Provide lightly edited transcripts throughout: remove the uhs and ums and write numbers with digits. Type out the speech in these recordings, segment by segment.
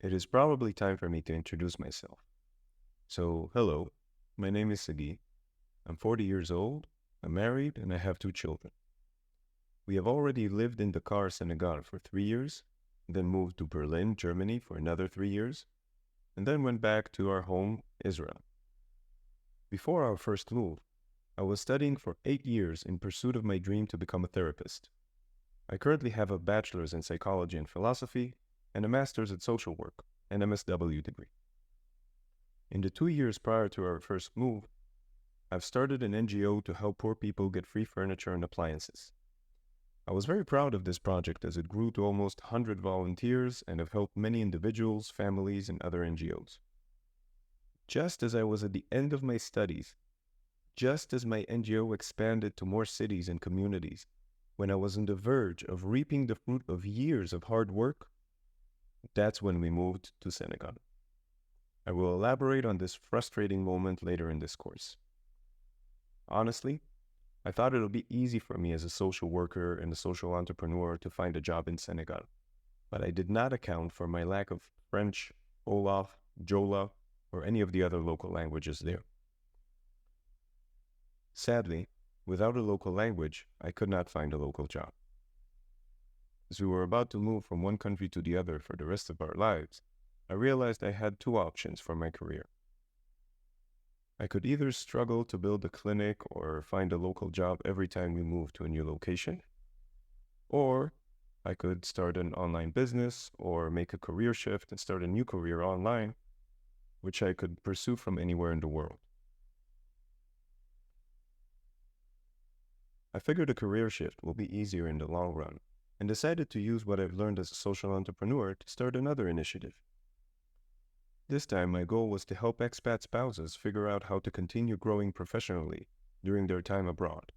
It is probably time for me to introduce myself. So, hello, my name is Sagi. I'm 40 years old, I'm married, and I have two children. We have already lived in Dakar, Senegal for 3 years, then moved to Berlin, Germany for another 3 years, and then went back to our home, Israel. Before our first move, I was studying for 8 years in pursuit of my dream to become a therapist. I currently have a bachelor's in psychology and philosophy and a master's in social work, an MSW degree. In the 2 years prior to our first move, I've started an NGO to help poor people get free furniture and appliances. I was very proud of this project as it grew to almost 100 volunteers and have helped many individuals, families, and other NGOs. Just as I was at the end of my studies, just as my NGO expanded to more cities and communities, when I was on the verge of reaping the fruit of years of hard work, that's when we moved to Senegal. I will elaborate on this frustrating moment later in this course. Honestly, I thought it would be easy for me as a social worker and a social entrepreneur to find a job in Senegal, but I did not account for my lack of French, Olaf, Jola, or any of the other local languages there. Sadly, without a local language, I could not find a local job. As we were about to move from one country to the other for the rest of our lives, I realized I had two options for my career. I could either struggle to build a clinic or find a local job every time we moved to a new location, or I could start an online business or make a career shift and start a new career online, which I could pursue from anywhere in the world. I figured a career shift will be easier in the long run and decided to use what I've learned as a social entrepreneur to start another initiative. This time, my goal was to help expat spouses figure out how to continue growing professionally during their time abroad.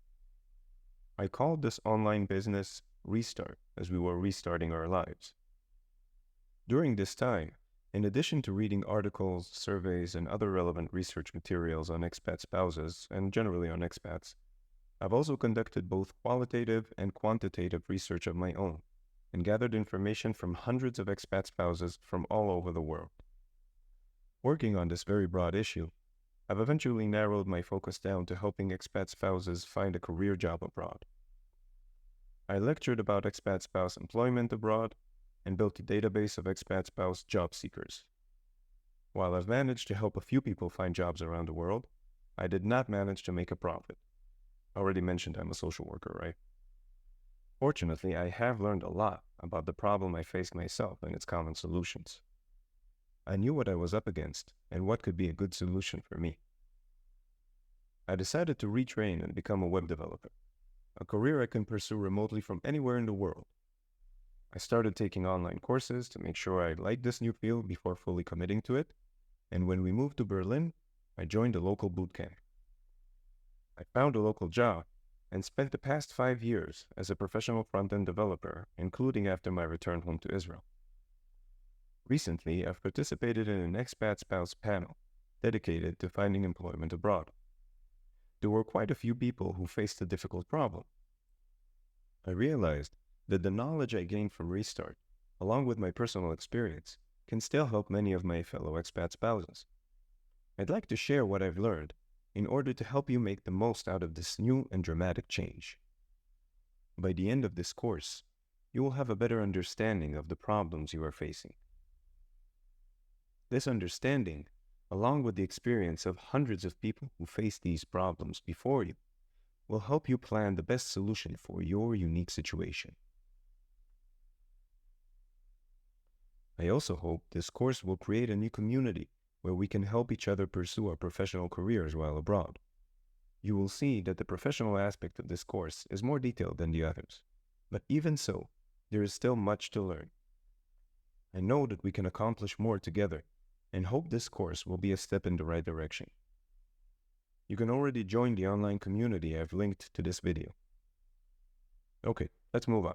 I called this online business Restart, as we were restarting our lives. During this time, in addition to reading articles, surveys, and other relevant research materials on expat spouses, and generally on expats, I've also conducted both qualitative and quantitative research of my own, and gathered information from hundreds of expat spouses from all over the world. Working on this very broad issue, I've eventually narrowed my focus down to helping expat spouses find a career job abroad. I lectured about expat spouse employment abroad and built a database of expat spouse job seekers. While I've managed to help a few people find jobs around the world, I did not manage to make a profit. I already mentioned I'm a social worker, right? Fortunately, I have learned a lot about the problem I faced myself and its common solutions. I knew what I was up against and what could be a good solution for me. I decided to retrain and become a web developer, a career I can pursue remotely from anywhere in the world. I started taking online courses to make sure I liked this new field before fully committing to it, and when we moved to Berlin, I joined a local bootcamp. I found a local job and spent the past 5 years as a professional front-end developer, including after my return home to Israel. Recently, I've participated in an expat spouse panel dedicated to finding employment abroad. There were quite a few people who faced a difficult problem. I realized that the knowledge I gained from Restart, along with my personal experience, can still help many of my fellow expat spouses. I'd like to share what I've learned in order to help you make the most out of this new and dramatic change. By the end of this course, you will have a better understanding of the problems you are facing. This understanding, along with the experience of hundreds of people who faced these problems before you, will help you plan the best solution for your unique situation. I also hope this course will create a new community where we can help each other pursue our professional careers while abroad. You will see that the professional aspect of this course is more detailed than the others, but even so, there is still much to learn. I know that we can accomplish more together, and hope this course will be a step in the right direction. You can already join the online community I've linked to this video. Okay, let's move on.